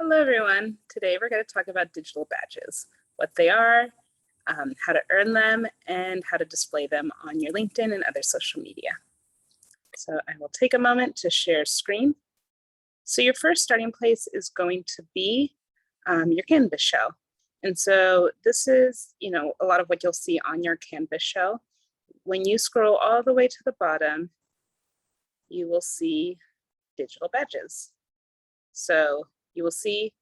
Hello, everyone. Today we're going to talk about digital badges, what they are, how to earn them, and how to display them on your LinkedIn and other social media. So I will take a moment to share screen. So your first starting place is going to be your Canvas shell. And so this is, a lot of what you'll see on your Canvas shell. When you scroll all the way to the bottom, you will see digital badges. So you will see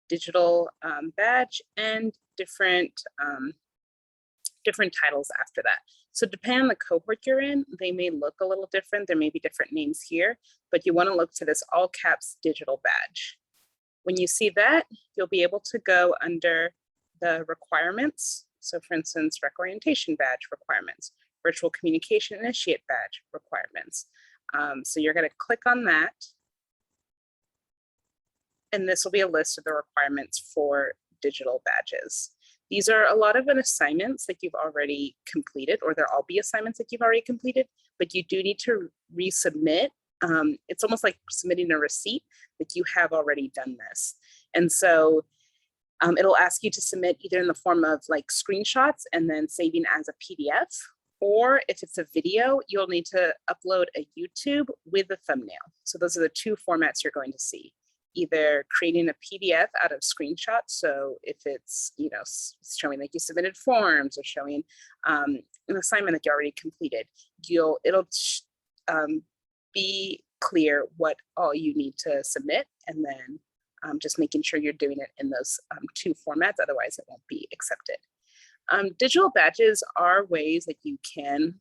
digital badge and different titles after that. So depending on the cohort you're in, they may look a little different. There may be different names here, but you want to look to this all caps digital badge. When you see that, you'll be able to go under the requirements. So for instance, rec orientation badge requirements, virtual communication initiate badge requirements. So you're going to click on that. And this will be a list of the requirements for digital badges. These are a lot of assignments that you've already completed, or there'll all be assignments that you've already completed, but you do need to resubmit. It's almost like submitting a receipt that you have already done this. And so it'll ask you to submit either in the form of like screenshots and then saving as a PDF, or if it's a video, you'll need to upload a YouTube with a thumbnail. So those are the two formats you're going to see. Either creating a PDF out of screenshots. So if it's, showing like you submitted forms or showing an assignment that you already completed, it'll be clear what all you need to submit, and then just making sure you're doing it in those two formats, otherwise it won't be accepted. Digital badges are ways that you can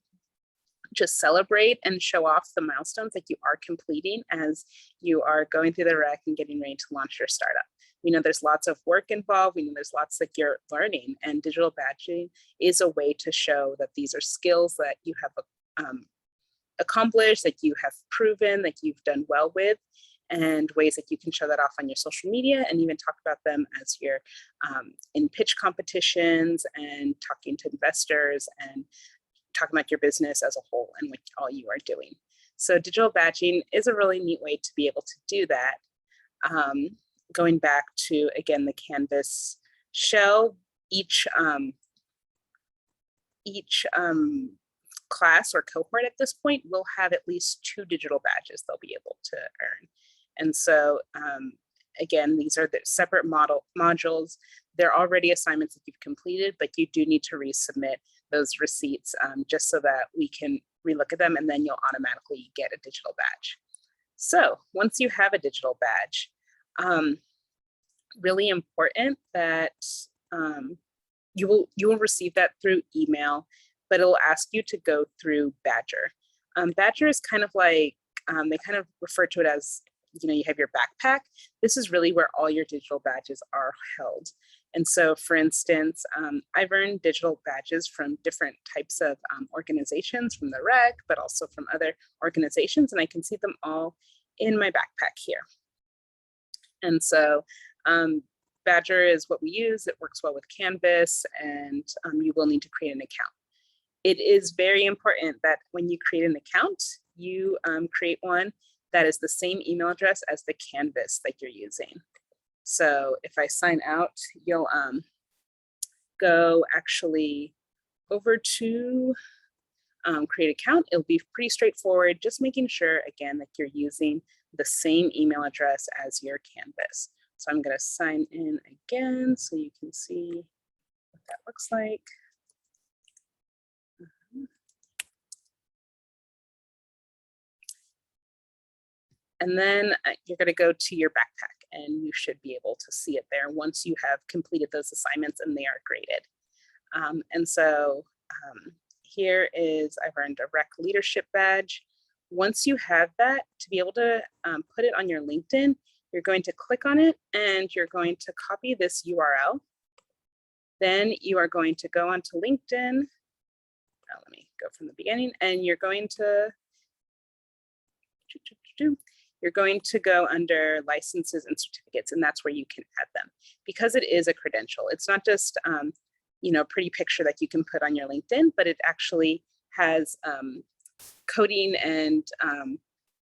just celebrate and show off the milestones that you are completing as you are going through the rec and getting ready to launch your startup. We know there's lots of work involved. We know there's lots that you're learning, and digital badging is a way to show that these are skills that you have accomplished, that you have proven, that you've done well with, and ways that you can show that off on your social media and even talk about them as you're in pitch competitions and talking to investors and talking about your business as a whole and what all you are doing. So digital badging is a really neat way to be able to do that. Going back to, again, the Canvas shell, each class or cohort at this point will have at least 2 digital badges they'll be able to earn. And so again, these are the separate modules. They're already assignments that you've completed, but you do need to resubmit those receipts just so that we can relook at them, and then you'll automatically get a digital badge. So once you have a digital badge, really important that you will receive that through email, but it'll ask you to go through Badger. Badger is kind of like, they kind of refer to it as, you have your backpack. This is really where all your digital badges are held. And so, for instance, I've earned digital badges from different types of organizations, from the rec, but also from other organizations, and I can see them all in my backpack here. And so Badger is what we use. It works well with Canvas, and you will need to create an account. It is very important that when you create an account, you create one that is the same email address as the Canvas that you're using. So if I sign out, you'll go actually over to create account. It'll be pretty straightforward, just making sure, again, that you're using the same email address as your Canvas. So I'm going to sign in again so you can see what that looks like. And then you're going to go to your backpack, and you should be able to see it there once you have completed those assignments and they are graded. And so here is, I've earned a rec leadership badge. Once you have that, to be able to put it on your LinkedIn, you're going to click on it and you're going to copy this URL. Then you are going to go onto LinkedIn. Now let me go from the beginning, and you're going to go under licenses and certificates, and that's where you can add them. Because it is a credential, it's not just a pretty picture that you can put on your LinkedIn, but it actually has coding and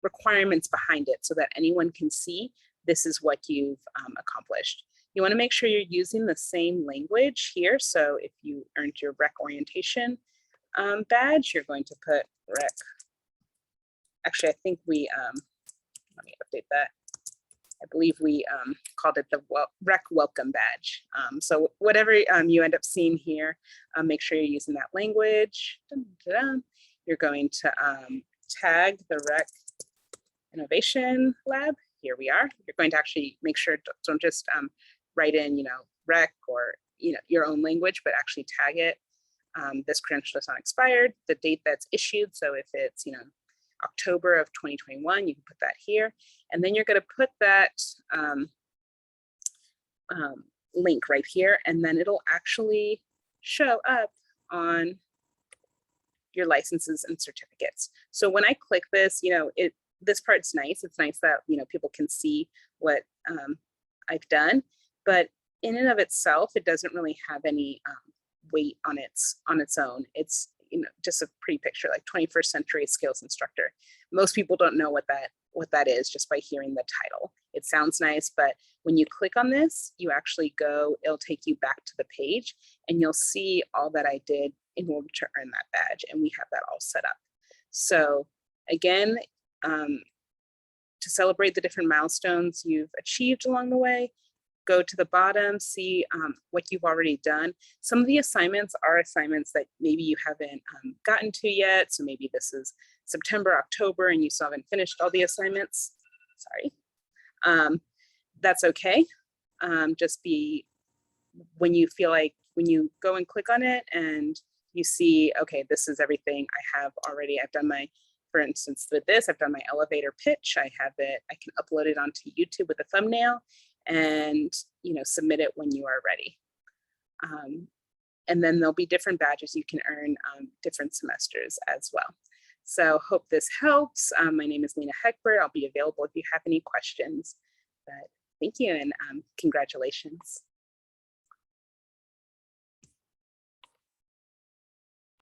requirements behind it so that anyone can see this is what you've accomplished. You want to make sure you're using the same language here. So if you earned your rec orientation badge, you're going to put rec. Actually, I think we, let me update that. I believe we called it the rec welcome badge. So whatever you end up seeing here, make sure you're using that language. You're going to tag the rec innovation lab. Here we are. You're going to actually make sure, don't just write in, rec or, your own language, but actually tag it. This credential is not expired, the date that's issued. So if it's, October of 2021, you can put that here. And then you're going to put that link right here, and then it'll actually show up on your licenses and certificates. So when I click this, this part's nice. It's nice that, people can see what I've done, but in and of itself, it doesn't really have any weight on its own. It's just a pretty picture, like 21st century skills instructor. Most people don't know what that is just by hearing the title. It sounds nice, but when you click on this, you actually it'll take you back to the page and you'll see all that I did in order to earn that badge. And we have that all set up. So again, to celebrate the different milestones you've achieved along the way, go to the bottom, see what you've already done. Some of the assignments are assignments that maybe you haven't gotten to yet. So maybe this is September, October, and you still haven't finished all the assignments. Sorry. That's okay. Just be, when you feel like, when you go and click on it and you see, okay, this is everything I have already. I've done my, for instance, with this, I've done my elevator pitch. I have it, I can upload it onto YouTube with a thumbnail and submit it when you are ready. And then there'll be different badges you can earn different semesters as well. So hope this helps. My name is Lena Heckbert. I'll be available if you have any questions. But thank you and congratulations.